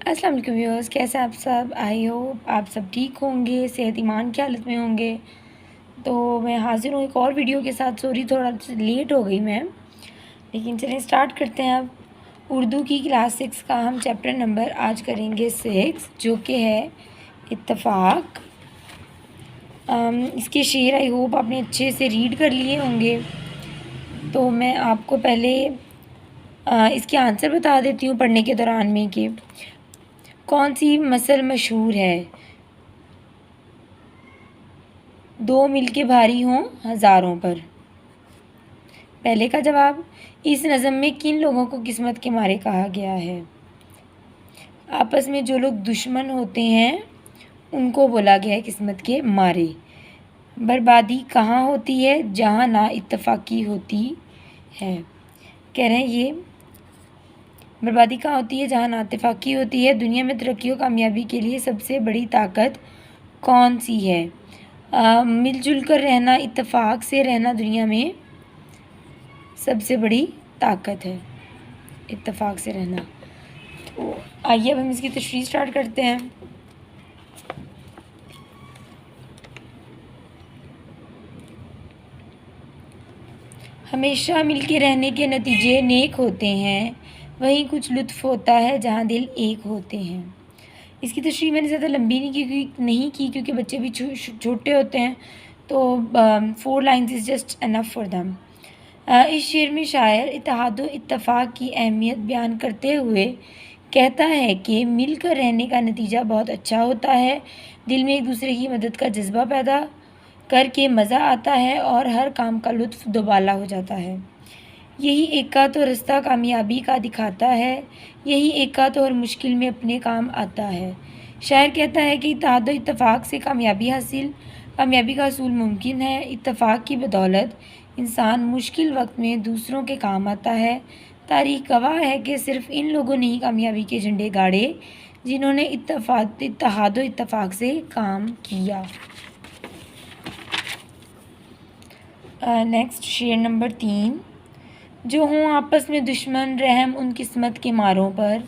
अस्सलाम वालेकुम व्यूअर्स, कैसे आप सब। आई होप आप सब ठीक होंगे, सेहत ईमान की हालत में होंगे। तो मैं हाज़िर हूँ एक और वीडियो के साथ। सॉरी थोड़ा लेट हो गई मैं, लेकिन चलिए स्टार्ट करते हैं। अब उर्दू की क्लास 6 का हम चैप्टर नंबर आज करेंगे 6, जो कि है इत्तफ़ाक़। इसके शेर आई होप आपने अच्छे से रीड कर लिए होंगे। तो मैं आपको पहले इसके आंसर बता देती हूँ पढ़ने के दौरान में कि कौन सी मसल मशहूर है। दो मिल के भारी हों हज़ारों पर। पहले का जवाब, इस नज़म में किन लोगों को किस्मत के मारे कहा गया है। आपस में जो लोग दुश्मन होते हैं उनको बोला गया है किस्मत के मारे। बर्बादी कहाँ होती है, जहाँ ना इत्तफाकी होती है। कह रहे हैं ये बर्बादी कहाँ होती है, जहाँ ना इत्तफाकी होती है। दुनिया में तरक्की और कामयाबी के लिए सबसे बड़ी ताकत कौन सी है। मिलजुल कर रहना, इत्तेफाक से रहना दुनिया में सबसे बड़ी ताकत है, इत्तेफाक से रहना। तो आइए अब हम इसकी तशरीह स्टार्ट करते हैं। हमेशा मिलके रहने के नतीजे नेक होते हैं, वहीं कुछ लुत्फ़ होता है जहाँ दिल एक होते हैं। इसकी तशरीह मैंने ज़्यादा लंबी नहीं की क्योंकि बच्चे भी छोटे होते हैं, तो 4 lines is just enough for them. इस शेर में शायर इत्तेहाद व इत्तेफाक की अहमियत बयान करते हुए कहता है कि मिलकर रहने का नतीजा बहुत अच्छा होता है। दिल में एक दूसरे की मदद का जज्बा पैदा करके मज़ा आता है और हर काम का लुत्फ़ दोबाला हो जाता है। यही एका तो रास्ता कामयाबी का दिखाता है, यही एका तो हर मुश्किल में अपने काम आता है। शायर कहता है कि इत्तेहाद व इत्तेफाक से कामयाबी का हसूल मुमकिन है। इत्तेफाक की बदौलत इंसान मुश्किल वक्त में दूसरों के काम आता है। तारीख़ गवाह है कि सिर्फ़ इन लोगों ने ही कामयाबी के झंडे गाड़े जिन्होंने इत्तेहाद व इत्तेफाक से काम किया। नेक्स्ट शेर नंबर 3, जो हों आपस में दुश्मन रहम उन किस्मत के मारों पर।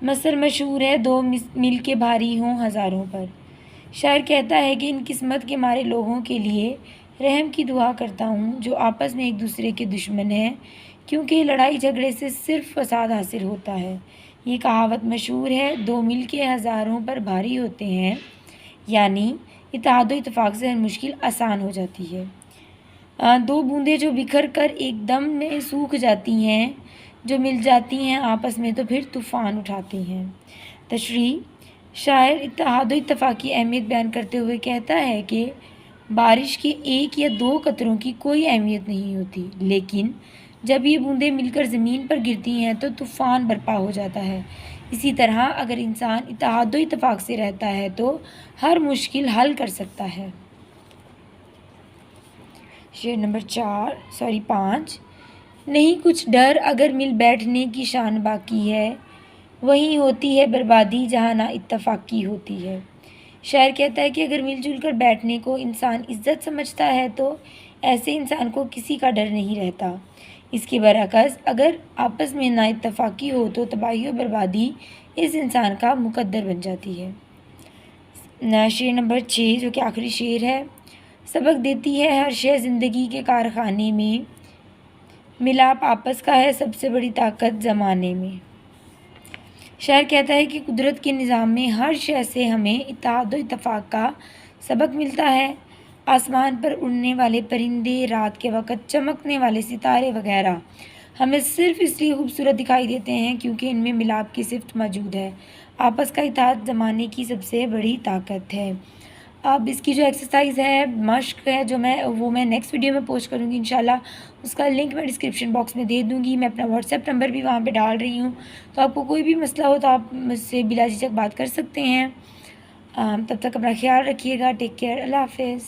मसल मशहूर है, दो मिल के भारी हों हज़ारों पर। शायर कहता है कि इन किस्मत के मारे लोगों के लिए रहम की दुआ करता हूँ जो आपस में एक दूसरे के दुश्मन हैं, क्योंकि लड़ाई झगड़े से सिर्फ फसाद हासिल होता है। ये कहावत मशहूर है, दो मिल के हज़ारों पर भारी होते हैं, यानी इत्तेहाद व इत्तेफाक से हर मुश्किल आसान हो जाती है। दो बूंदें जो बिखर कर एकदम में सूख जाती हैं, जो मिल जाती हैं आपस में तो फिर तूफ़ान उठाती हैं। तशरीह, शायर इत्तेहाद व इत्तेफाक की अहमियत बयान करते हुए कहता है कि बारिश के एक या दो कतरों की कोई अहमियत नहीं होती, लेकिन जब ये बूंदें मिलकर ज़मीन पर गिरती हैं तो तूफ़ान बर्पा हो जाता है। इसी तरह अगर इंसान इत्तेहाद व इत्तेफाक से रहता है तो हर मुश्किल हल कर सकता है। शेर नंबर 5, नहीं कुछ डर अगर मिल बैठने की शान बाकी है, वहीं होती है बर्बादी जहाँ ना इत्तेफाकी होती है। शायर कहता है कि अगर मिलजुल कर बैठने को इंसान इज्जत समझता है तो ऐसे इंसान को किसी का डर नहीं रहता। इसके बरअक्स अगर आपस में ना इत्तेफाकी हो तो तबाही और बर्बादी इस इंसान का मुकद्दर बन जाती है। शेर नंबर 6, जो कि आखिरी शेर है, सबक देती है हर शय ज़िंदगी के कारखाने में, मिलाप आपस का है सबसे बड़ी ताकत ज़माने में। शायर कहता है कि कुदरत के निज़ाम में हर शय से हमें इत्तेहाद व इत्तेफाक का सबक मिलता है। आसमान पर उड़ने वाले परिंदे, रात के वक़्त चमकने वाले सितारे वगैरह हमें सिर्फ़ इसलिए खूबसूरत दिखाई देते हैं क्योंकि इनमें मिलाप की सिफ़त मौजूद है। आपस का इत्तेहाद ज़माने की सबसे बड़ी ताकत है। अब इसकी जो एक्सरसाइज़ है, मश्क है, जो मैं नेक्स्ट वीडियो में पोस्ट करूँगी इंशाल्लाह। उसका लिंक मैं डिस्क्रिप्शन बॉक्स में दे दूँगी। मैं अपना व्हाट्सएप नंबर भी वहाँ पे डाल रही हूँ, तो आपको कोई भी मसला हो तो आप मुझसे बिला झिझक बात कर सकते हैं। तब तक अपना ख्याल रखिएगा। Take care. अल्लाह हाफ़िज़।